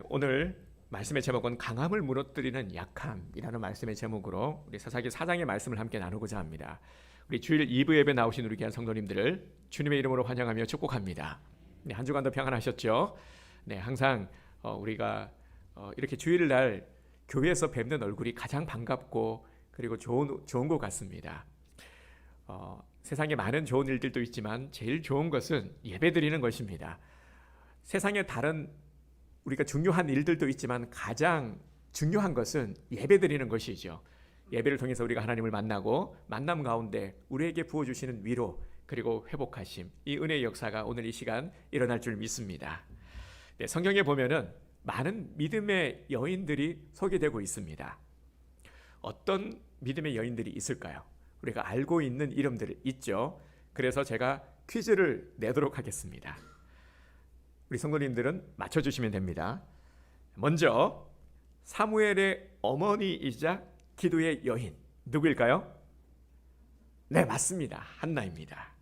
오늘 말씀의 제목은 강함을 무너뜨리는 약함이라는 말씀의 제목으로 우리 사사기 4장의 말씀을 함께 나누고자 합니다. 우리 주일 2부 예배 나오신 우리 귀한 성도님들을 주님의 이름으로 환영하며 축복합니다. 한 주간도 평안하셨죠? 항상 우리가 이렇게 주일날 교회에서 뵙는 얼굴이 가장 반갑고 그리고 좋은 것 같습니다. 세상에 많은 좋은 일들도 있지만 제일 좋은 것은 예배드리는 것입니다. 세상에 다른 우리가 중요한 일들도 있지만 가장 중요한 것은 예배드리는 것이죠. 예배를 통해서 우리가 하나님을 만나고 만남 가운데 우리에게 부어주시는 위로 그리고 회복하심, 이 은혜의 역사가 오늘 이 시간 일어날 줄 믿습니다. 성경에 보면은 많은 믿음의 여인들이 소개되고 있습니다. 어떤 믿음의 여인들이 있을까요? 우리가 알고 있는 이름들 있죠. 그래서 제가 퀴즈를 내도록 하겠습니다. 우리 성도님들은 맞춰주시면 됩니다. 먼저 사무엘의 어머니이자 기도의 여인 누구일까요? 네, 맞습니다. 한나입니다.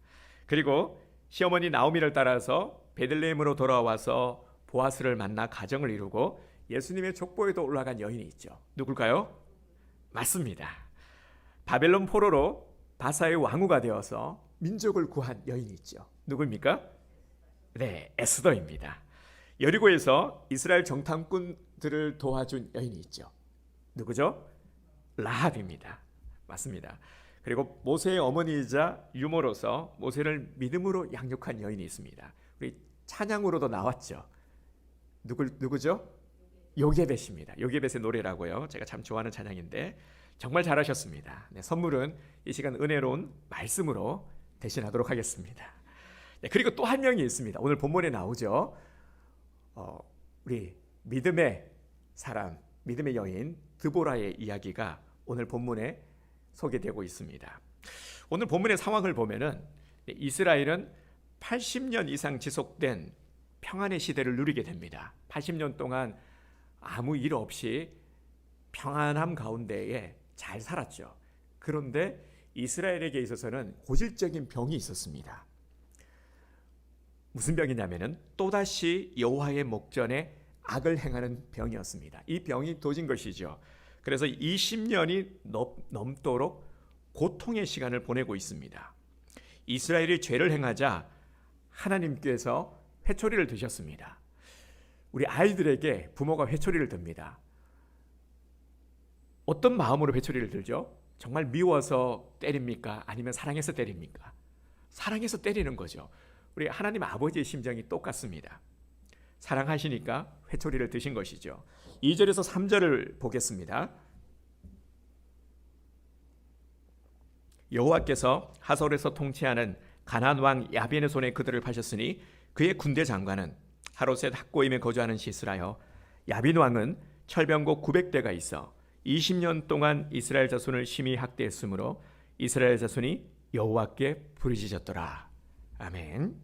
그리고 시어머니 나오미를 따라서 베들레헴으로 돌아와서 보아스를 만나 가정을 이루고 예수님의 족보에도 올라간 여인이 있죠. 누굴까요? 맞습니다. 바벨론 포로로 바사의 왕후가 되어서 민족을 구한 여인이 있죠. 누구입니까? 네, 에스더입니다. 여리고에서 이스라엘 정탐꾼들을 도와준 여인이 있죠. 누구죠? 라합입니다. 맞습니다. 그리고 모세의 어머니이자 유모로서 모세를 믿음으로 양육한 여인이 있습니다. 우리 찬양으로도 나왔죠. 누구죠? 요게벳입니다. 요게벳의 노래라고요. 제가 참 좋아하는 찬양인데 정말 잘하셨습니다. 선물은 이 시간 은혜로운 말씀으로 대신하도록 하겠습니다. 그리고 또 한 명이 있습니다. 오늘 본문에 나오죠. 우리 믿음의 사람, 믿음의 여인 드보라의 이야기가 오늘 본문에 소개되고 있습니다. 오늘 본문의 상황을 보면은 이스라엘은 80년 이상 지속된 평안의 시대를 누리게 됩니다. 80년 동안 아무 일 없이 평안함 가운데에 잘 살았죠. 그런데 이스라엘에게 있어서는 고질적인 병이 있었습니다. 무슨 병이냐면은 또다시 여호와의 목전에 악을 행하는 병이었습니다. 이 병이 도진 것이죠. 그래서 20년이 넘도록 고통의 시간을 보내고 있습니다. 이스라엘이 죄를 행하자 하나님께서 회초리를 드셨습니다. 우리 아이들에게 부모가 회초리를 듭니다. 어떤 마음으로 회초리를 들죠? 정말 미워서 때립니까? 아니면 사랑해서 때립니까? 사랑해서 때리는 거죠. 우리 하나님 아버지의 심정이 똑같습니다. 사랑하시니까 회초리를 드신 것이죠. 2절에서 3절을 보겠습니다. 여호와께서 하솔에서 통치하는 가나안 왕 야빈의 손에 그들을 파셨으니 그의 군대 장관은 하롯셋 학고임에 거주하는 시스라여 야빈 왕은 철병고 900대가 있어 20년 동안 이스라엘 자손을 심히 학대했으므로 이스라엘 자손이 여호와께 부르짖었더라. 아멘.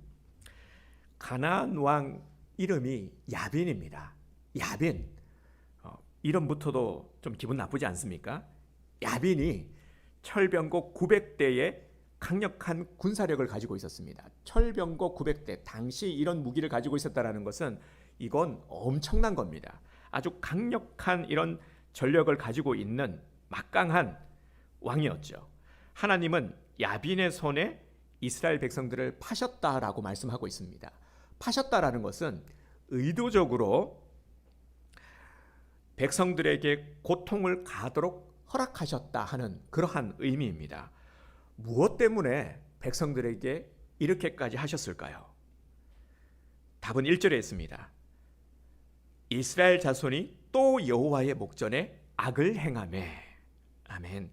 가나안 왕 이름이 야빈입니다. 야빈. 이름부터도 좀 기분 나쁘지 않습니까? 야빈이 철병고 900대의 강력한 군사력을 가지고 있었습니다. 철병고 900대. 당시 이런 무기를 가지고 있었다는 것은 이건 엄청난 겁니다. 아주 강력한 이런 전력을 가지고 있는 막강한 왕이었죠. 하나님은 야빈의 손에 이스라엘 백성들을 파셨다라고 말씀하고 있습니다. 파셨다라는 것은 의도적으로 백성들에게 고통을 가도록 허락하셨다 하는 그러한 의미입니다. 무엇 때문에 백성들에게 이렇게까지 하셨을까요? 답은 1절에 있습니다. 이스라엘 자손이 또 여호와의 목전에 악을 행하매. 아멘.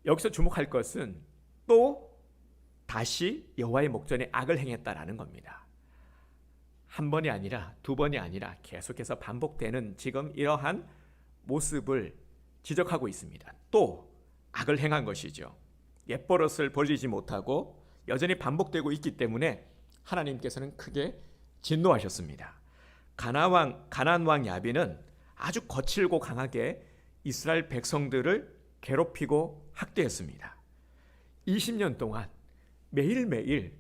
여기서 주목할 것은 또 다시 여호와의 목전에 악을 행했다라는 겁니다. 한 번이 아니라 두 번이 아니라 계속해서 반복되는 지금 이러한 모습을 지적하고 있습니다. 또 악을 행한 것이죠. 옛버릇을 버리지 못하고 여전히 반복되고 있기 때문에 하나님께서는 크게 진노하셨습니다. 가나안 왕 야빈은 아주 거칠고 강하게 이스라엘 백성들을 괴롭히고 학대했습니다. 20년 동안 매일매일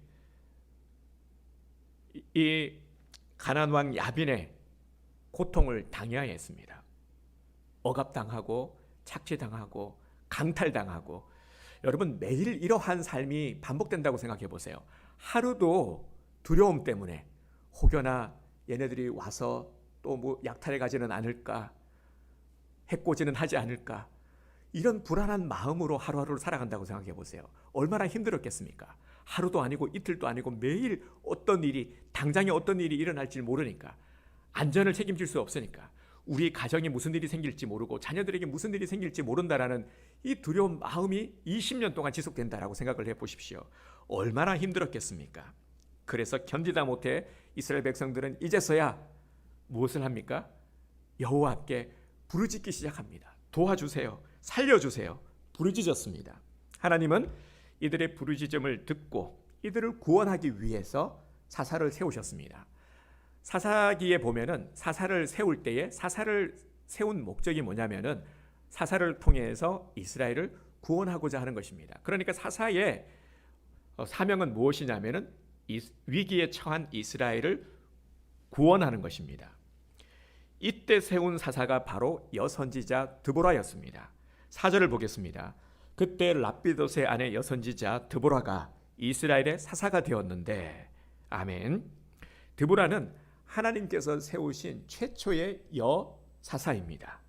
이 가나안 왕 야빈의 고통을 당해야 했습니다. 억압당하고 착취당하고 강탈당하고. 여러분, 매일 이러한 삶이 반복된다고 생각해 보세요. 하루도 두려움 때문에 혹여나 얘네들이 와서 또 뭐 약탈해 가지는 않을까, 해코지는 하지 않을까, 이런 불안한 마음으로 하루하루를 살아간다고 생각해 보세요. 얼마나 힘들었겠습니까? 하루도 아니고 이틀도 아니고 매일 어떤 일이, 당장에 어떤 일이 일어날지 모르니까, 안전을 책임질 수 없으니까, 우리 가정에 무슨 일이 생길지 모르고 자녀들에게 무슨 일이 생길지 모른다라는 이 두려운 마음이 20년 동안 지속된다라고 생각을 해보십시오. 얼마나 힘들었겠습니까? 그래서 견디다 못해 이스라엘 백성들은 이제서야 무엇을 합니까? 여호와께 부르짖기 시작합니다. 도와주세요, 살려주세요. 부르짖었습니다. 하나님은 이들의 부르짖음을 듣고 이들을 구원하기 위해서 사사를 세우셨습니다. 사사기에 보면은 사사를 세울 때에 사사를 세운 목적이 뭐냐면은 사사를 통해서 이스라엘을 구원하고자 하는 것입니다. 그러니까 사사의 사명은 무엇이냐면은 위기에 처한 이스라엘을 구원하는 것입니다. 이때 세운 사사가 바로 여선지자 드보라였습니다. 4절을 보겠습니다. 그때 랍비옷의 아내 여선지자 드보라가 이스라엘의 사사가 되었는데, 아멘. 드보라는 하나님께서 세우신 최초의 여사사입니다.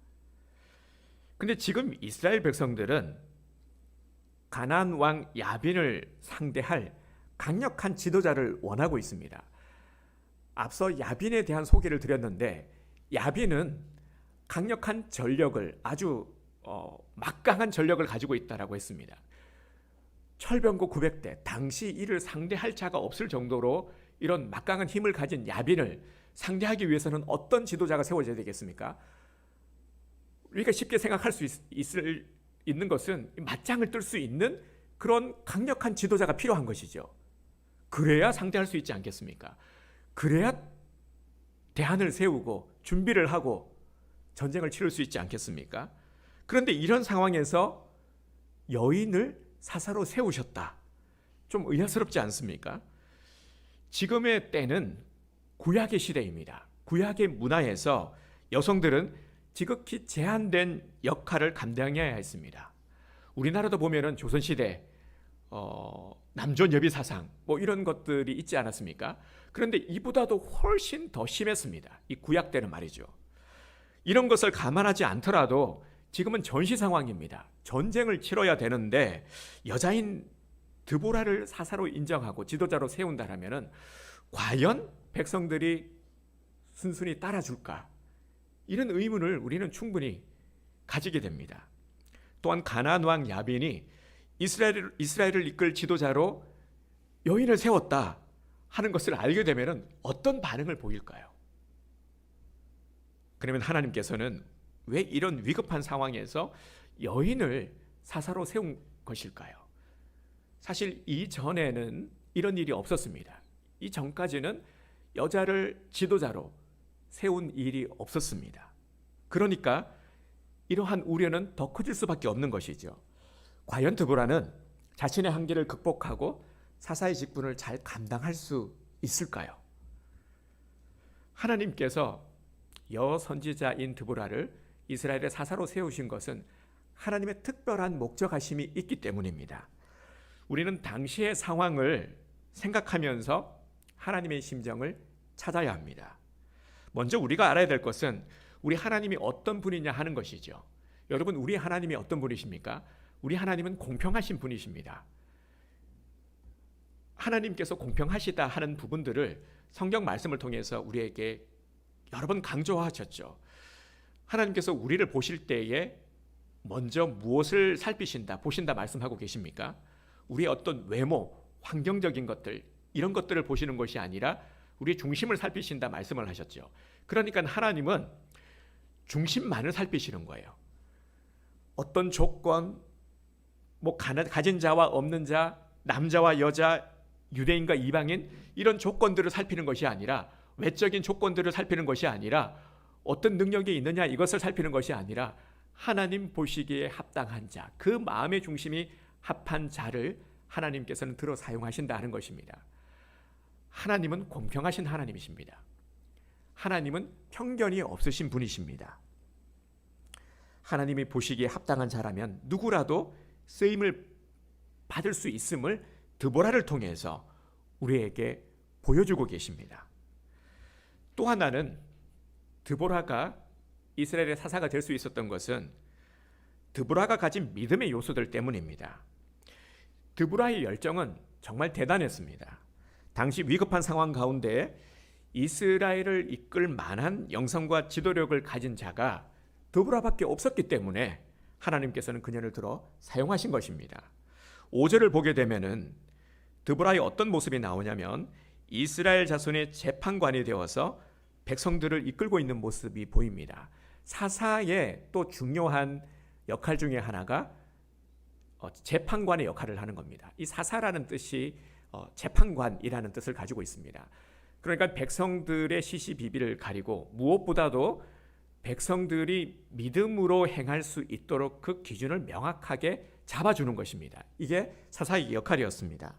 근데 지금 이스라엘 백성들은 가나안 왕 야빈을 상대할 강력한 지도자를 원하고 있습니다. 앞서 야빈에 대한 소개를 드렸는데, 야빈은 강력한 전력을, 아주 막강한 전력을 가지고 있다라고 했습니다. 철병거 900대, 당시 이를 상대할 자가 없을 정도로 이런 막강한 힘을 가진 야빈을 상대하기 위해서는 어떤 지도자가 세워져야 되겠습니까? 우리가 쉽게 생각할 수 있는 것은 맞짱을 뜰 수 있는 그런 강력한 지도자가 필요한 것이죠. 그래야 상대할 수 있지 않겠습니까? 그래야 대안을 세우고 준비를 하고 전쟁을 치를 수 있지 않겠습니까? 그런데 이런 상황에서 여인을 사사로 세우셨다. 좀 의아스럽지 않습니까? 지금의 때는 구약의 시대입니다. 구약의 문화에서 여성들은 지극히 제한된 역할을 감당해야 했습니다. 우리나라도 보면은 조선시대 남존 여비 사상 뭐 이런 것들이 있지 않았습니까? 그런데 이보다도 훨씬 더 심했습니다. 이 구약 때는 말이죠. 이런 것을 감안하지 않더라도 지금은 전시 상황입니다. 전쟁을 치러야 되는데 여자인 드보라를 사사로 인정하고 지도자로 세운다라면은 과연 백성들이 순순히 따라줄까? 이런 의문을 우리는 충분히 가지게 됩니다. 또한 가나안 왕 야빈이 이스라엘을 이끌 지도자로 여인을 세웠다 하는 것을 알게 되면 어떤 반응을 보일까요? 그러면 하나님께서는 왜 이런 위급한 상황에서 여인을 사사로 세운 것일까요? 사실 이전에는 이런 일이 없었습니다. 이전까지는 여자를 지도자로 세운 일이 없었습니다. 그러니까 이러한 우려는 더 커질 수밖에 없는 것이죠. 과연 드보라는 자신의 한계를 극복하고 사사의 직분을 잘 감당할 수 있을까요? 하나님께서 여선지자인 드보라를 이스라엘의 사사로 세우신 것은 하나님의 특별한 목적하심이 있기 때문입니다. 우리는 당시의 상황을 생각하면서 하나님의 심정을 찾아야 합니다. 먼저 우리가 알아야 될 것은 우리 하나님이 어떤 분이냐 하는 것이죠. 여러분, 우리 하나님이 어떤 분이십니까? 우리 하나님은 공평하신 분이십니다. 하나님께서 공평하시다 하는 부분들을 성경 말씀을 통해서 우리에게 여러 번 강조하셨죠. 하나님께서 우리를 보실 때에 먼저 무엇을 보신다 말씀하고 계십니까? 우리의 어떤 외모, 환경적인 것들, 이런 것들을 보시는 것이 아니라 우리의 중심을 살피신다 말씀을 하셨죠. 그러니까 하나님은 중심만을 살피시는 거예요. 어떤 조건, 가진 자와 없는 자, 남자와 여자, 유대인과 이방인, 이런 조건들을 살피는 것이 아니라, 외적인 조건들을 살피는 것이 아니라, 어떤 능력이 있느냐 이것을 살피는 것이 아니라 하나님 보시기에 합당한 자, 그 마음의 중심이 합한 자를 하나님께서는 들어 사용하신다는 것입니다. 하나님은 공평하신 하나님이십니다. 하나님은 편견이 없으신 분이십니다. 하나님이 보시기에 합당한 자라면 누구라도 쓰임을 받을 수 있음을 드보라를 통해서 우리에게 보여주고 계십니다. 또 하나는 드보라가 이스라엘의 사사가 될 수 있었던 것은 드보라가 가진 믿음의 요소들 때문입니다. 드보라의 열정은 정말 대단했습니다. 당시 위급한 상황 가운데 이스라엘을 이끌 만한 영성과 지도력을 가진 자가 드보라밖에 없었기 때문에 하나님께서는 그녀를 들어 사용하신 것입니다. 5절을 보게 되면은 드보라의 어떤 모습이 나오냐면 이스라엘 자손의 재판관이 되어서 백성들을 이끌고 있는 모습이 보입니다. 사사의 또 중요한 역할 중에 하나가 재판관의 역할을 하는 겁니다. 이 사사라는 뜻이 재판관이라는 뜻을 가지고 있습니다. 그러니까 백성들의 시시비비를 가리고 무엇보다도 백성들이 믿음으로 행할 수 있도록 그 기준을 명확하게 잡아주는 것입니다. 이게 사사의 역할이었습니다.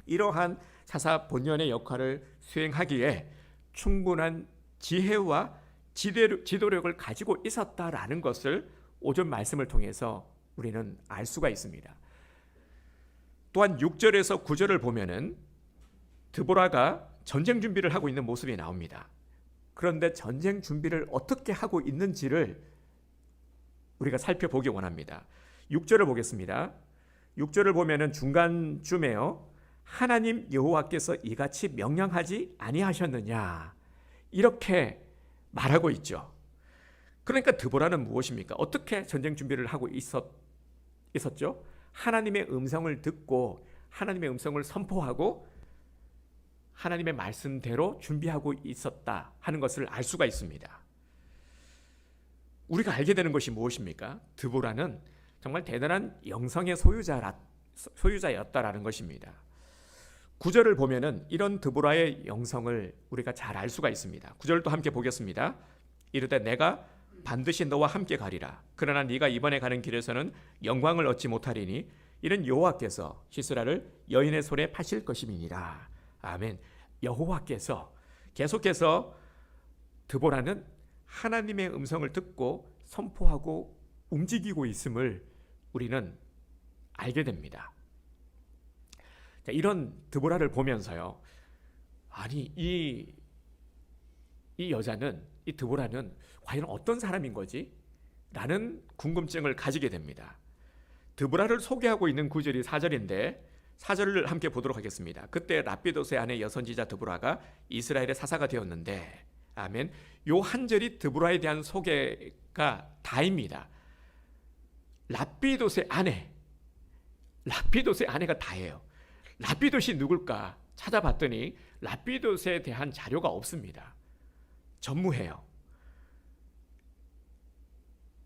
이러한 사사 본연의 역할을 수행하기에 충분한 지혜와 지도력을 가지고 있었다라는 것을 5절 말씀을 통해서 우리는 알 수가 있습니다. 또한 6절에서 9절을 보면은 드보라가 전쟁 준비를 하고 있는 모습이 나옵니다. 그런데 전쟁 준비를 어떻게 하고 있는지를 우리가 살펴보기 원합니다. 6절을 보겠습니다. 6절을 보면은 중간쯤에요. 하나님 여호와께서 이같이 명령하지 아니하셨느냐 이렇게 말하고 있죠. 그러니까 드보라는 무엇입니까? 어떻게 전쟁 준비를 하고 있었죠? 하나님의 음성을 듣고 하나님의 음성을 선포하고 하나님의 말씀대로 준비하고 있었다 하는 것을 알 수가 있습니다. 우리가 알게 되는 것이 무엇입니까? 드보라는 정말 대단한 영성의 소유자였다라는 것입니다. 9절을 보면은 이런 드보라의 영성을 우리가 잘 알 수가 있습니다. 9절도 함께 보겠습니다. 이르되 내가 반드시 너와 함께 가리라. 그러나 네가 이번에 가는 길에서는 영광을 얻지 못하리니 이는 여호와께서 시스라를 여인의 손에 파실 것임이니라. 아멘. 여호와께서 계속해서 드보라는 하나님의 음성을 듣고 선포하고 움직이고 있음을 우리는 알게 됩니다. 자, 이런 드보라를 보면서요. 아니 이 여자는 이 드보라는 과연 어떤 사람인 거지? 라는 궁금증을 가지게 됩니다. 드보라를 소개하고 있는 구절이 4절인데 4절을 함께 보도록 하겠습니다. 그때 랍비도스의 아내 여선지자 드보라가 이스라엘의 사사가 되었는데 아멘. 요 한 절이 드보라에 대한 소개가 다입니다. 랍비도스의 아내가 다예요. 랍비도스이 누굴까 찾아봤더니 랍비도스에 대한 자료가 없습니다. 전무해요.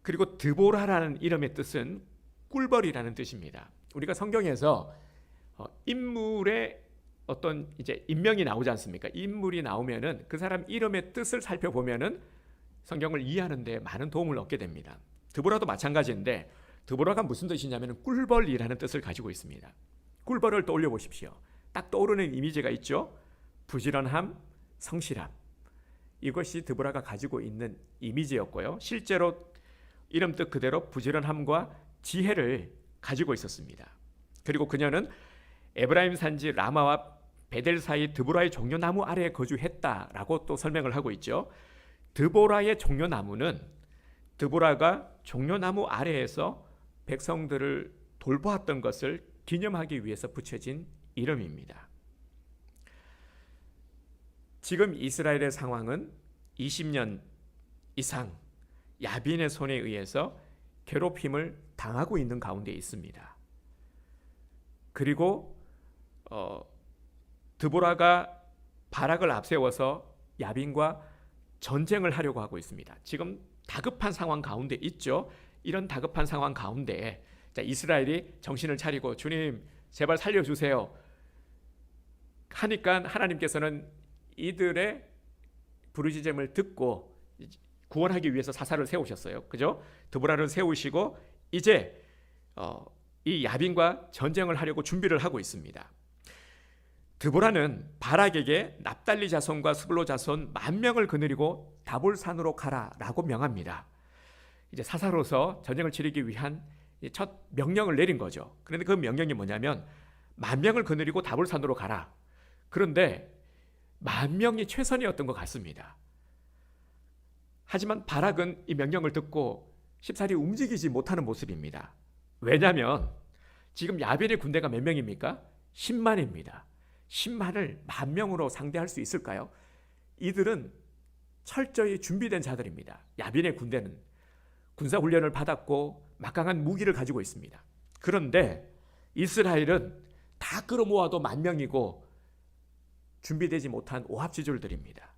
그리고 드보라라는 이름의 뜻은 꿀벌이라는 뜻입니다. 우리가 성경에서 인물의 어떤 이제 인명이 나오지 않습니까? 인물이 나오면은 그 사람 이름의 뜻을 살펴보면은 성경을 이해하는 데 많은 도움을 얻게 됩니다. 드보라도 마찬가지인데 드보라가 무슨 뜻이냐면 꿀벌이라는 뜻을 가지고 있습니다. 꿀벌을 떠올려 보십시오. 딱 떠오르는 이미지가 있죠. 부지런함, 성실함. 이것이 드보라가 가지고 있는 이미지였고요. 실제로 이름 뜻 그대로 부지런함과 지혜를 가지고 있었습니다. 그리고 그녀는 에브라임 산지 라마와 베델 사이 드보라의 종려나무 아래에 거주했다라고 또 설명을 하고 있죠. 드보라의 종려나무는 드보라가 종려나무 아래에서 백성들을 돌보았던 것을 기념하기 위해서 붙여진 이름입니다. 지금 이스라엘의 상황은 20년 이상 야빈의 손에 의해서 괴롭힘을 당하고 있는 가운데 있습니다. 그리고 드보라가 바락을 앞세워서 야빈과 전쟁을 하려고 하고 있습니다. 지금 다급한 상황 가운데 있죠. 이런 다급한 상황 가운데 이스라엘이 정신을 차리고 주님 제발 살려주세요 하니까 하나님께서는 이들의 부르짖음을 듣고 구원하기 위해서 사사를 세우셨어요. 그죠? 드보라를 세우시고 이제 이 야빈과 전쟁을 하려고 준비를 하고 있습니다. 드보라는 바락에게 납달리 자손과 스불로 자손 10,000명을 거느리고 다볼산으로 가라라고 명합니다. 이제 사사로서 전쟁을 치르기 위한 첫 명령을 내린 거죠. 그런데 그 명령이 뭐냐면 10,000명을 거느리고 다볼산으로 가라. 그런데 10,000명이 최선이었던 것 같습니다. 하지만 바락은 이 명령을 듣고 쉽사리 움직이지 못하는 모습입니다. 왜냐하면 지금 야벨의 군대가 몇 명입니까? 10만입니다. 10만을 10,000명으로 상대할 수 있을까요? 이들은 철저히 준비된 자들입니다. 야벨의 군대는 군사훈련을 받았고 막강한 무기를 가지고 있습니다. 그런데 이스라엘은 다 끌어모아도 10,000명이고 준비되지 못한 오합지졸들입니다.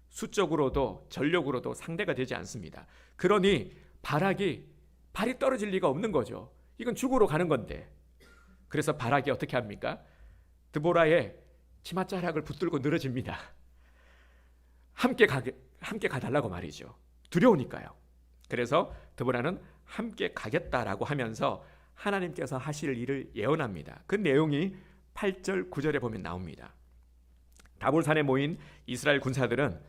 수적으로도 전력으로도 상대가 되지 않습니다. 그러니 바락이 발이 떨어질 리가 없는 거죠. 이건 죽으러 가는 건데. 그래서 바락이 어떻게 합니까? 드보라의 치맛자락을 붙들고 늘어집니다. 함께 가달라고 말이죠. 두려우니까요. 그래서 드보라는 함께 가겠다라고 하면서 하나님께서 하실 일을 예언합니다. 그 내용이 8절 9절에 보면 나옵니다. 다볼산에 모인 이스라엘 군사들은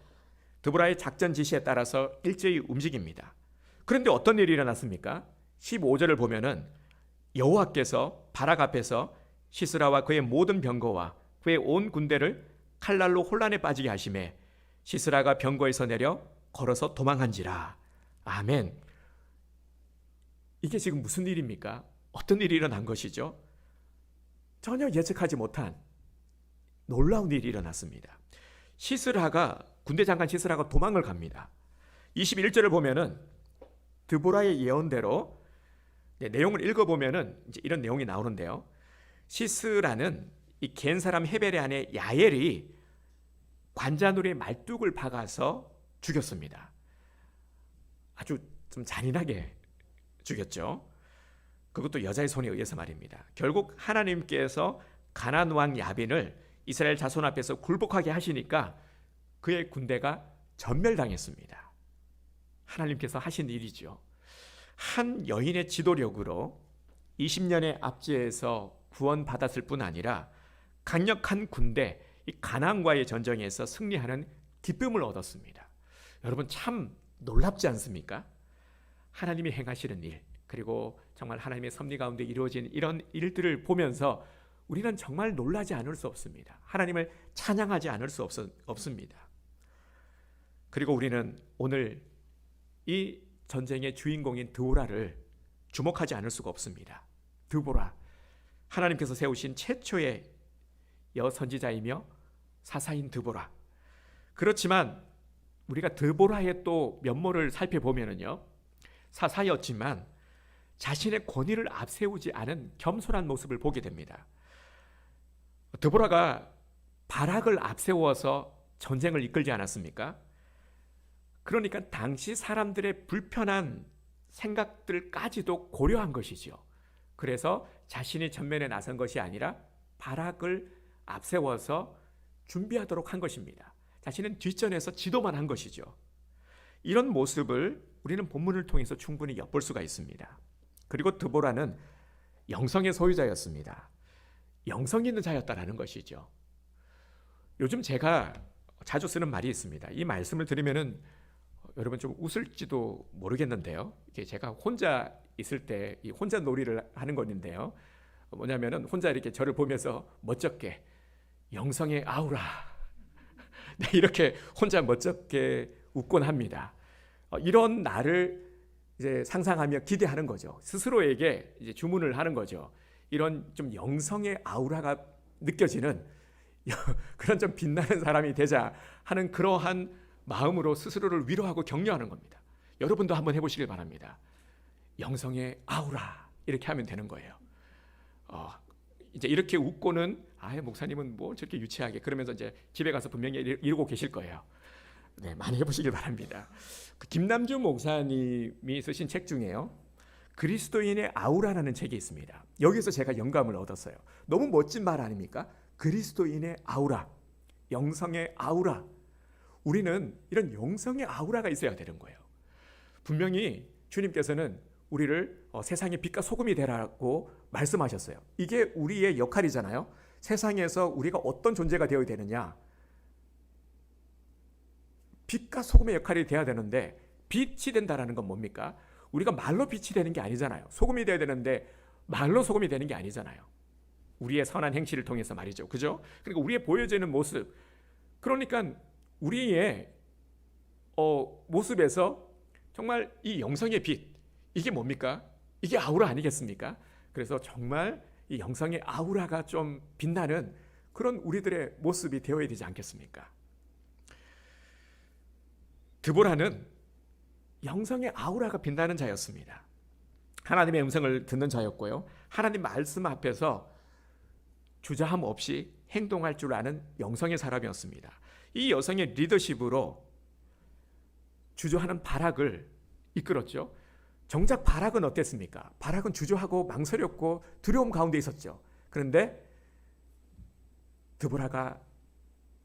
드보라의 작전 지시에 따라서 일제히 움직입니다. 그런데 어떤 일이 일어났습니까? 15절을 보면은 여호와께서 바락 앞에서 시스라와 그의 모든 병거와 그의 온 군대를 칼날로 혼란에 빠지게 하심에 시스라가 병거에서 내려 걸어서 도망한지라. 아멘. 이게 지금 무슨 일입니까? 어떤 일이 일어난 것이죠? 전혀 예측하지 못한 놀라운 일이 일어났습니다. 시스라가 군대 장관 시스라가 도망을 갑니다. 21절을 보면은 드보라의 예언대로 내용을 읽어보면은 이제 이런 내용이 나오는데요. 시스라는 이 겐 사람 헤벨의 아내 야엘이 관자놀이의 말뚝을 박아서 죽였습니다. 아주 좀 잔인하게 죽였죠. 그것도 여자의 손에 의해서 말입니다. 결국 하나님께서 가나안 왕 야빈을 이스라엘 자손 앞에서 굴복하게 하시니까 그의 군대가 전멸당했습니다. 하나님께서 하신 일이죠. 한 여인의 지도력으로 20년의 압제에서 구원받았을 뿐 아니라 강력한 군대, 이 가나안과의 전쟁에서 승리하는 기쁨을 얻었습니다. 여러분 참 놀랍지 않습니까? 하나님이 행하시는 일, 그리고 정말 하나님의 섭리 가운데 이루어진 이런 일들을 보면서 우리는 정말 놀라지 않을 수 없습니다. 하나님을 찬양하지 않을 수 없습니다. 그리고 우리는 오늘 이 전쟁의 주인공인 드보라를 주목하지 않을 수가 없습니다. 드보라, 하나님께서 세우신 최초의 여선지자이며 사사인 드보라. 그렇지만 우리가 드보라의 또 면모를 살펴보면요, 사사였지만 자신의 권위를 앞세우지 않은 겸손한 모습을 보게 됩니다. 드보라가 바락을 앞세워서 전쟁을 이끌지 않았습니까? 그러니까 당시 사람들의 불편한 생각들까지도 고려한 것이죠. 그래서 자신이 전면에 나선 것이 아니라 바락을 앞세워서 준비하도록 한 것입니다. 자신은 뒷전에서 지도만 한 것이죠. 이런 모습을 우리는 본문을 통해서 충분히 엿볼 수가 있습니다. 그리고 드보라는 영성의 소유자였습니다. 영성 있는 자였다라는 것이죠. 요즘 제가 자주 쓰는 말이 있습니다. 이 말씀을 들으면은 여러분 좀 웃을지도 모르겠는데요. 이게 제가 혼자 있을 때 이 혼자 놀이를 하는 건데요. 뭐냐면은 혼자 이렇게 저를 보면서 멋쩍게 영성의 아우라 네, 이렇게 혼자 멋쩍게 웃곤 합니다. 이런 나를 이제 상상하며 기대하는 거죠. 스스로에게 이제 주문을 하는 거죠. 이런 좀 영성의 아우라가 느껴지는 그런 좀 빛나는 사람이 되자 하는 그러한 마음으로 스스로를 위로하고 격려하는 겁니다. 여러분도 한번 해보시길 바랍니다. 영성의 아우라 이렇게 하면 되는 거예요. 이제 이렇게 웃고는 목사님은 뭐 저렇게 유치하게 그러면서 이제 집에 가서 분명히 이러고 계실 거예요. 네, 많이 해보시길 바랍니다. 김남주 목사님이 쓰신 책 중에요, 그리스도인의 아우라라는 책이 있습니다. 여기서 제가 영감을 얻었어요. 너무 멋진 말 아닙니까? 그리스도인의 아우라, 영성의 아우라. 우리는 이런 영성의 아우라가 있어야 되는 거예요. 분명히 주님께서는 우리를 세상의 빛과 소금이 되라고 말씀하셨어요. 이게 우리의 역할이잖아요. 세상에서 우리가 어떤 존재가 되어야 되느냐? 빛과 소금의 역할이 되어야 되는데 빛이 된다라는 건 뭡니까? 우리가 말로 빛이 되는 게 아니잖아요. 소금이 되어야 되는데 말로 소금이 되는 게 아니잖아요. 우리의 선한 행실을 통해서 말이죠. 그죠? 그러니까 우리의 보여지는 모습. 그러니까 우리의 모습에서 정말 이 영성의 빛, 이게 뭡니까? 이게 아우라 아니겠습니까? 그래서 정말 이 영성의 아우라가 좀 빛나는 그런 우리들의 모습이 되어야 되지 않겠습니까? 드보라는 영성의 아우라가 빛나는 자였습니다. 하나님의 음성을 듣는 자였고요. 하나님 말씀 앞에서 주저함 없이 행동할 줄 아는 영성의 사람이었습니다. 이 여성의 리더십으로 주저하는 바락을 이끌었죠. 정작 바락은 어땠습니까? 바락은 주저하고 망설였고 두려움 가운데 있었죠. 그런데 드보라가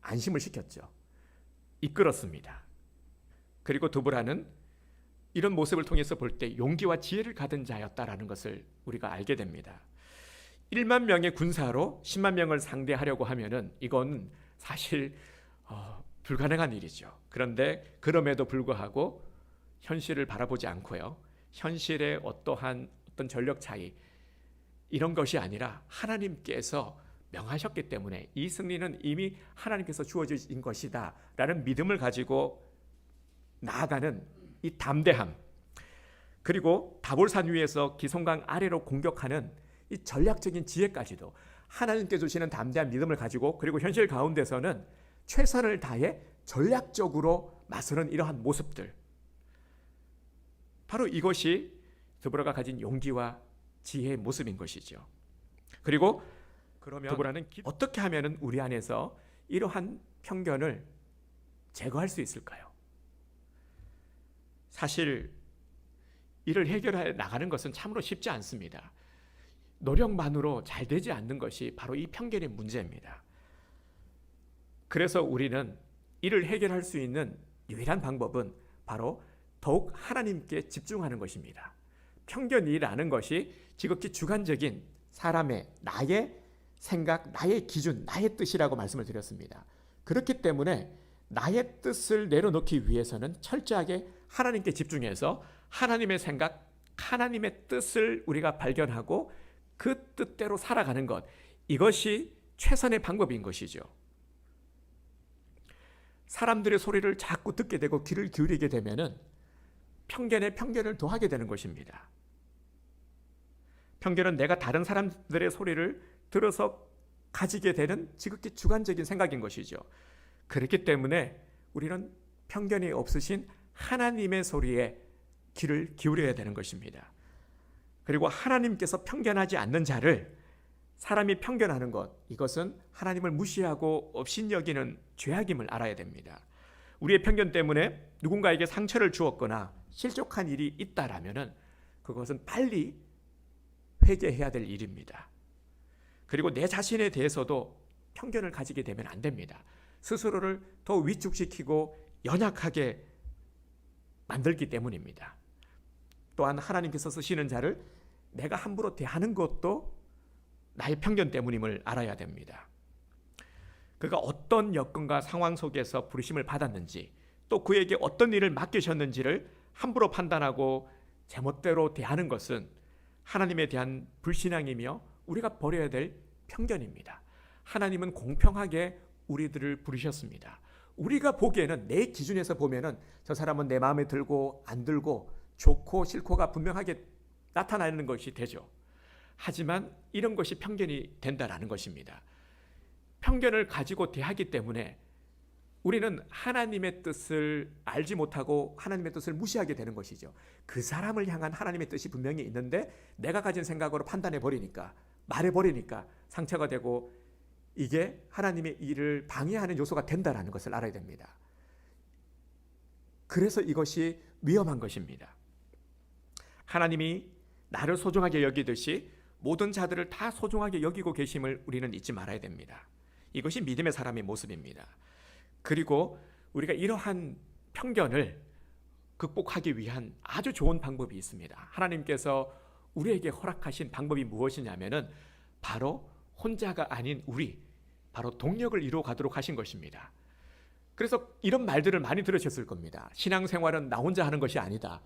안심을 시켰죠. 이끌었습니다. 그리고 드보라는 이런 모습을 통해서 볼 때 용기와 지혜를 가진 자였다라는 것을 우리가 알게 됩니다. 1만 명의 군사로 10만 명을 상대하려고 하면은 이건 사실 불가능한 일이죠. 그런데 그럼에도 불구하고 현실을 바라보지 않고요. 현실의 어떤 전력 차이 이런 것이 아니라 하나님께서 명하셨기 때문에 이 승리는 이미 하나님께서 주어진 것이다 라는 믿음을 가지고 나아가는 이 담대함, 그리고 다볼산 위에서 기송강 아래로 공격하는 이 전략적인 지혜까지도 하나님께 주시는 담대한 믿음을 가지고, 그리고 현실 가운데서는 최선을 다해 전략적으로 맞서는 이러한 모습들, 바로 이것이 드보라가 가진 용기와 지혜의 모습인 것이죠. 그리고 그러면 드보라는 어떻게 하면 우리 안에서 이러한 편견을 제거할 수 있을까요? 사실 이를 해결해 나가는 것은 참으로 쉽지 않습니다. 노력만으로 잘 되지 않는 것이 바로 이 편견의 문제입니다. 그래서 우리는 이를 해결할 수 있는 유일한 방법은 바로 더욱 하나님께 집중하는 것입니다. 편견이라는 것이 지극히 주관적인 사람의, 나의 생각, 나의 기준, 나의 뜻이라고 말씀을 드렸습니다. 그렇기 때문에 나의 뜻을 내려놓기 위해서는 철저하게 하나님께 집중해서 하나님의 생각, 하나님의 뜻을 우리가 발견하고 그 뜻대로 살아가는 것, 이것이 최선의 방법인 것이죠. 사람들의 소리를 자꾸 듣게 되고 귀를 기울이게 되면은 편견에 편견을 더하게 되는 것입니다. 편견은 내가 다른 사람들의 소리를 들어서 가지게 되는 지극히 주관적인 생각인 것이죠. 그렇기 때문에 우리는 편견이 없으신 하나님의 소리에 귀를 기울여야 되는 것입니다. 그리고 하나님께서 편견하지 않는 자를 사람이 편견하는 것, 이것은 하나님을 무시하고 업신여기는 죄악임을 알아야 됩니다. 우리의 편견 때문에 누군가에게 상처를 주었거나 실족한 일이 있다라면은 그것은 빨리 회개해야 될 일입니다. 그리고 내 자신에 대해서도 편견을 가지게 되면 안 됩니다. 스스로를 더 위축시키고 연약하게 만들기 때문입니다. 또한 하나님께서 쓰시는 자를 내가 함부로 대하는 것도 나의 편견 때문임을 알아야 됩니다. 그가 어떤 여건과 상황 속에서 부르심을 받았는지, 또 그에게 어떤 일을 맡기셨는지를 함부로 판단하고 제멋대로 대하는 것은 하나님에 대한 불신앙이며 우리가 버려야 될 편견입니다. 하나님은 공평하게 우리들을 부르셨습니다. 우리가 보기에는, 내 기준에서 보면은 저 사람은 내 마음에 들고 안 들고 좋고 싫고가 분명하게 나타나는 것이 되죠. 하지만 이런 것이 편견이 된다라는 것입니다. 편견을 가지고 대하기 때문에 우리는 하나님의 뜻을 알지 못하고 하나님의 뜻을 무시하게 되는 것이죠. 그 사람을 향한 하나님의 뜻이 분명히 있는데 내가 가진 생각으로 판단해 버리니까, 말해 버리니까 상처가 되고, 이게 하나님의 일을 방해하는 요소가 된다라는 것을 알아야 됩니다. 그래서 이것이 위험한 것입니다. 하나님이 나를 소중하게 여기듯이 모든 자들을 다 소중하게 여기고 계심을 우리는 잊지 말아야 됩니다. 이것이 믿음의 사람의 모습입니다. 그리고 우리가 이러한 편견을 극복하기 위한 아주 좋은 방법이 있습니다. 하나님께서 우리에게 허락하신 방법이 무엇이냐면은 바로 혼자가 아닌 우리, 바로 동력을 이루어 가도록 하신 것입니다. 그래서 이런 말들을 많이 들으셨을 겁니다. 신앙생활은 나 혼자 하는 것이 아니다.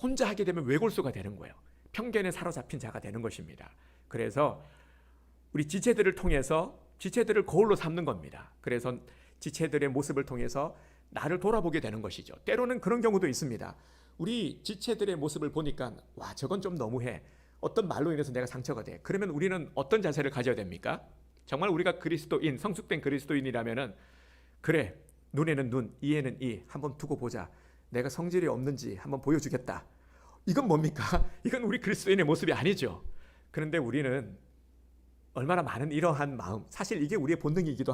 혼자 하게 되면 외골수가 되는 거예요. 편견에 사로잡힌 자가 되는 것입니다. 그래서 우리 지체들을 통해서 지체들을 거울로 삼는 겁니다. 그래서 지체들의 모습을 통해서 나를 돌아보게 되는 것이죠. 때로는 그런 경우도 있습니다. 우리 지체들의 모습을 보니까 와, 저건 좀 너무해. 어떤 말로 인해서 내가 상처가 돼. 그러면 우리는 어떤 자세를 가져야 됩니까? 정말 우리가 그리스도인, 성숙된 그리스도인이라면은 그래, 눈에는 눈, 이에는 이, 한번 두고 보자. 내가 성질이 없는지 한번 보여주겠다. 이건 뭡니까? 이건 우리 그리스도인의 모습이 아니죠. 그런데 우리는 얼마나 많은 이러한 마음, 사실 이게 우리의 본능이기도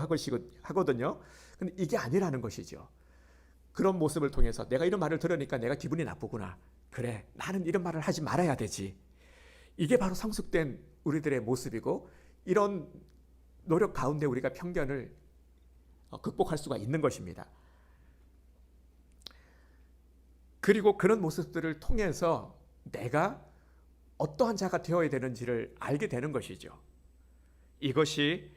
하거든요. 근데 이게 아니라는 것이죠. 그런 모습을 통해서 내가 이런 말을 들으니까 내가 기분이 나쁘구나. 그래, 나는 이런 말을 하지 말아야 되지. 이게 바로 성숙된 우리들의 모습이고, 이런 노력 가운데 우리가 편견을 극복할 수가 있는 것입니다. 그리고 그런 모습들을 통해서 내가 어떠한 자가 되어야 되는지를 알게 되는 것이죠. 이것이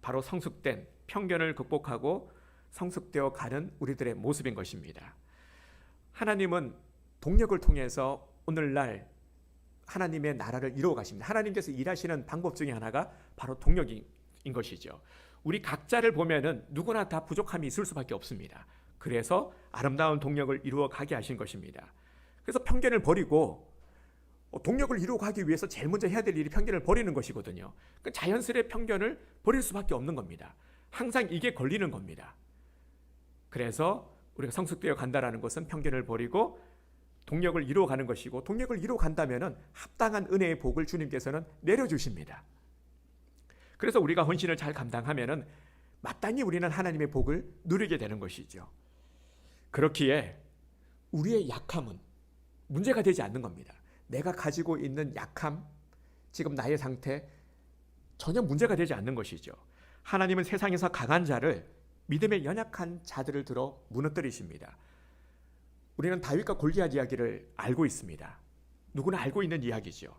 바로 성숙된, 편견을 극복하고 성숙되어 가는 우리들의 모습인 것입니다. 하나님은 동력을 통해서 오늘날 하나님의 나라를 이루어 가십니다. 하나님께서 일하시는 방법 중에 하나가 바로 동력인 것이죠. 우리 각자를 보면은 누구나 다 부족함이 있을 수밖에 없습니다. 그래서 아름다운 동력을 이루어 가게 하신 것입니다. 그래서 편견을 버리고 동력을 이루어 가기 위해서 제일 먼저 해야 될 일이 편견을 버리는 것이거든요. 그 자연스레 편견을 버릴 수밖에 없는 겁니다. 항상 이게 걸리는 겁니다. 그래서 우리가 성숙되어 간다라는 것은 편견을 버리고 동력을 이루어 가는 것이고, 동력을 이루어 간다면은 합당한 은혜의 복을 주님께서는 내려주십니다. 그래서 우리가 헌신을 잘 감당하면은 마땅히 우리는 하나님의 복을 누리게 되는 것이죠. 그렇기에 우리의 약함은 문제가 되지 않는 겁니다. 내가 가지고 있는 약함, 지금 나의 상태 전혀 문제가 되지 않는 것이죠. 하나님은 세상에서 강한 자를, 믿음에 연약한 자들을 들어 무너뜨리십니다. 우리는 다윗과 골리앗 이야기를 알고 있습니다. 누구나 알고 있는 이야기죠.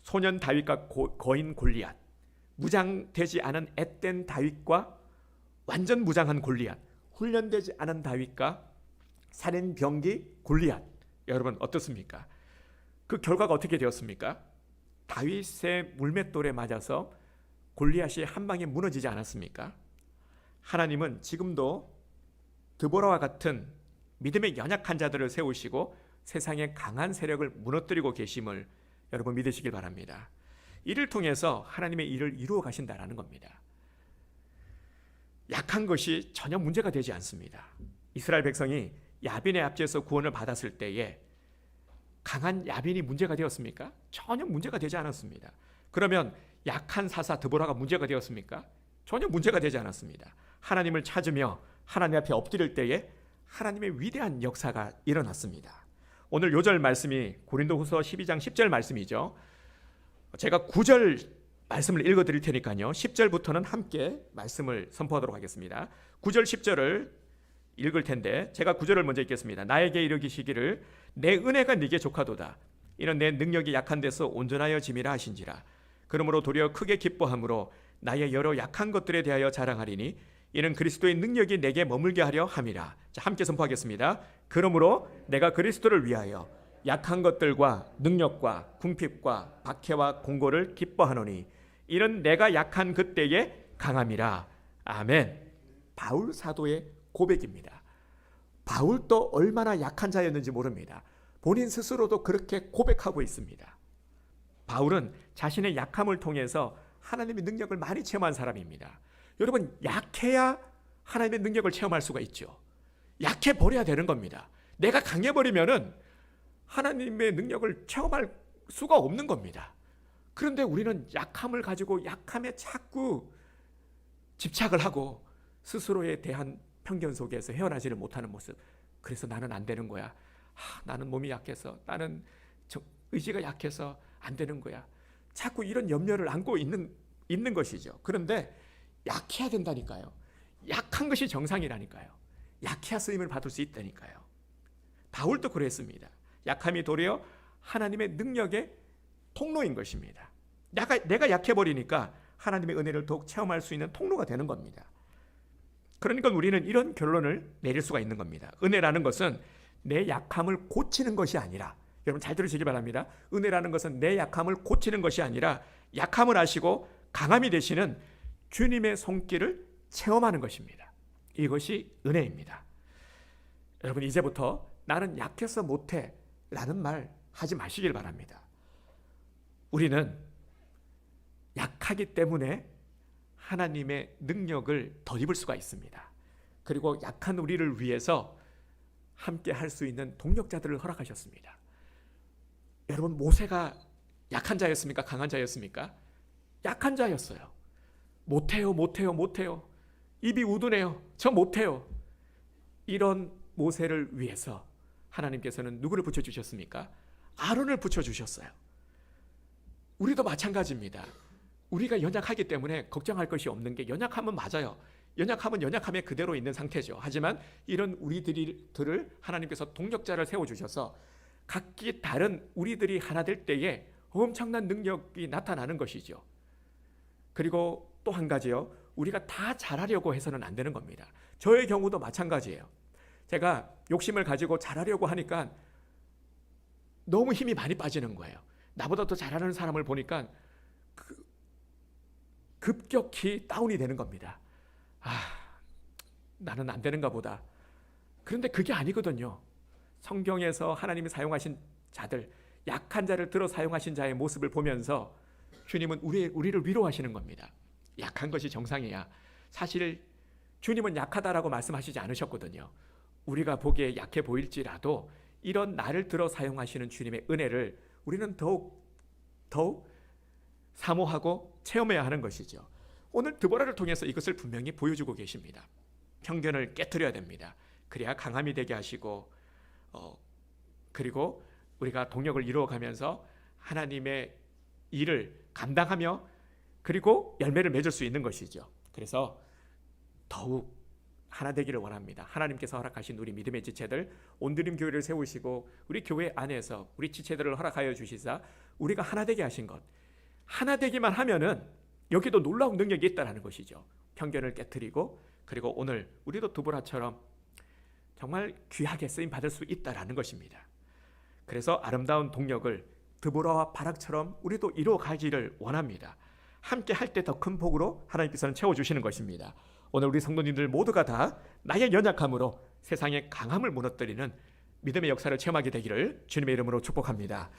소년 다윗과 거인 골리앗, 무장되지 않은 앳된 다윗과 완전 무장한 골리앗, 훈련되지 않은 다윗과 살인 병기 골리앗. 여러분 어떻습니까? 그 결과가 어떻게 되었습니까? 다윗의 물맷돌에 맞아서 골리앗이 한 방에 무너지지 않았습니까? 하나님은 지금도 드보라와 같은 믿음의 연약한 자들을 세우시고 세상의 강한 세력을 무너뜨리고 계심을 여러분 믿으시길 바랍니다. 이를 통해서 하나님의 일을 이루어 가신다라는 겁니다. 약한 것이 전혀 문제가 되지 않습니다. 이스라엘 백성이 야빈의 앞지에서 구원을 받았을 때에 강한 야빈이 문제가 되었습니까? 전혀 문제가 되지 않았습니다. 그러면 약한 사사 드보라가 문제가 되었습니까? 전혀 문제가 되지 않았습니다. 하나님을 찾으며 하나님 앞에 엎드릴 때에 하나님의 위대한 역사가 일어났습니다. 오늘 요절 말씀이 고린도후서 12장 10절 말씀이죠. 제가 9절 말씀을 읽어드릴 테니까요, 10절부터는 함께 말씀을 선포하도록 하겠습니다. 9절 10절을 읽을 텐데 제가 9절을 먼저 읽겠습니다. 나에게 이르시기를 내 은혜가 네게 족하도다. 이는 내 능력이 약한 데서 온전하여 짐이라 하신지라. 그러므로 도리어 크게 기뻐함으로 나의 여러 약한 것들에 대하여 자랑하리니 이는 그리스도의 능력이 내게 머물게 하려 함이라. 자, 함께 선포하겠습니다. 그러므로 내가 그리스도를 위하여 약한 것들과 능력과 궁핍과 박해와 공고를 기뻐하노니 이는 내가 약한 그때에 강함이라. 아멘. 바울 사도의 고백입니다. 바울도 얼마나 약한 자였는지 모릅니다. 본인 스스로도 그렇게 고백하고 있습니다. 바울은 자신의 약함을 통해서 하나님의 능력을 많이 체험한 사람입니다. 여러분, 약해야 하나님의 능력을 체험할 수가 있죠. 약해 버려야 되는 겁니다. 내가 강해 버리면은 하나님의 능력을 체험할 수가 없는 겁니다. 그런데 우리는 약함을 가지고 약함에 자꾸 집착을 하고 스스로에 대한 편견 속에서 헤어나지를 못하는 모습. 그래서 나는 안 되는 거야. 나는 몸이 약해서, 나는 의지가 약해서 안 되는 거야. 자꾸 이런 염려를 안고 있는 것이죠. 그런데 약해야 된다니까요. 약한 것이 정상이라니까요. 약해야 쓰임을 받을 수 있다니까요. 바울도 그랬습니다. 약함이 도리어 하나님의 능력의 통로인 것입니다. 내가 약해 버리니까 하나님의 은혜를 더욱 체험할 수 있는 통로가 되는 겁니다. 그러니까 우리는 이런 결론을 내릴 수가 있는 겁니다. 은혜라는 것은 내 약함을 고치는 것이 아니라, 여러분 잘 들으시기 바랍니다. 은혜라는 것은 내 약함을 고치는 것이 아니라 약함을 아시고 강함이 되시는 주님의 손길을 체험하는 것입니다. 이것이 은혜입니다. 여러분 이제부터 나는 약해서 못해 라는 말 하지 마시길 바랍니다. 우리는 약하기 때문에 하나님의 능력을 덧입을 수가 있습니다. 그리고 약한 우리를 위해서 함께 할 수 있는 동력자들을 허락하셨습니다. 여러분 모세가 약한 자였습니까? 강한 자였습니까? 약한 자였어요. 못해요. 입이 우두네요. 저 못해요. 이런 모세를 위해서 하나님께서는 누구를 붙여주셨습니까? 아론을 붙여주셨어요. 우리도 마찬가지입니다. 우리가 연약하기 때문에 걱정할 것이 없는 게, 연약함은 맞아요. 연약함은 연약함에 그대로 있는 상태죠. 하지만 이런 우리들을 하나님께서 동력자를 세워주셔서 각기 다른 우리들이 하나 될 때에 엄청난 능력이 나타나는 것이죠. 그리고 또 한 가지요. 우리가 다 잘하려고 해서는 안 되는 겁니다. 저의 경우도 마찬가지예요. 제가 욕심을 가지고 잘하려고 하니까 너무 힘이 많이 빠지는 거예요. 나보다 더 잘하는 사람을 보니까 급격히 다운이 되는 겁니다. 나는 안 되는가 보다. 그런데 그게 아니거든요. 성경에서 하나님이 사용하신 자들, 약한 자를 들어 사용하신 자의 모습을 보면서 주님은 우리를 위로하시는 겁니다. 약한 것이 정상이야. 사실 주님은 약하다라고 말씀하시지 않으셨거든요. 우리가 보기에 약해 보일지라도 이런 나를 들어 사용하시는 주님의 은혜를 우리는 더욱 사모하고 체험해야 하는 것이죠. 오늘 드보라를 통해서 이것을 분명히 보여주고 계십니다. 편견을 깨트려야 됩니다. 그래야 강함이 되게 하시고 그리고 우리가 동력을 이루어가면서 하나님의 일을 감당하며 그리고 열매를 맺을 수 있는 것이죠. 그래서 더욱 하나 되기를 원합니다. 하나님께서 허락하신 우리 믿음의 지체들, 온드림 교회를 세우시고 우리 교회 안에서 우리 지체들을 허락하여 주시사 우리가 하나 되게 하신 것, 하나 되기만 하면은 여기도 놀라운 능력이 있다는 것이죠. 편견을 깨트리고 그리고 오늘 우리도 드보라처럼 정말 귀하게 쓰임 받을 수 있다는 것입니다. 그래서 아름다운 동력을 드보라와 바락처럼 우리도 이루어가기를 원합니다. 함께 할 때 더 큰 복으로 하나님께서는 채워주시는 것입니다. 오늘 우리 성도님들 모두가 다 나의 연약함으로 세상의 강함을 무너뜨리는 믿음의 역사를 체험하게 되기를 주님의 이름으로 축복합니다.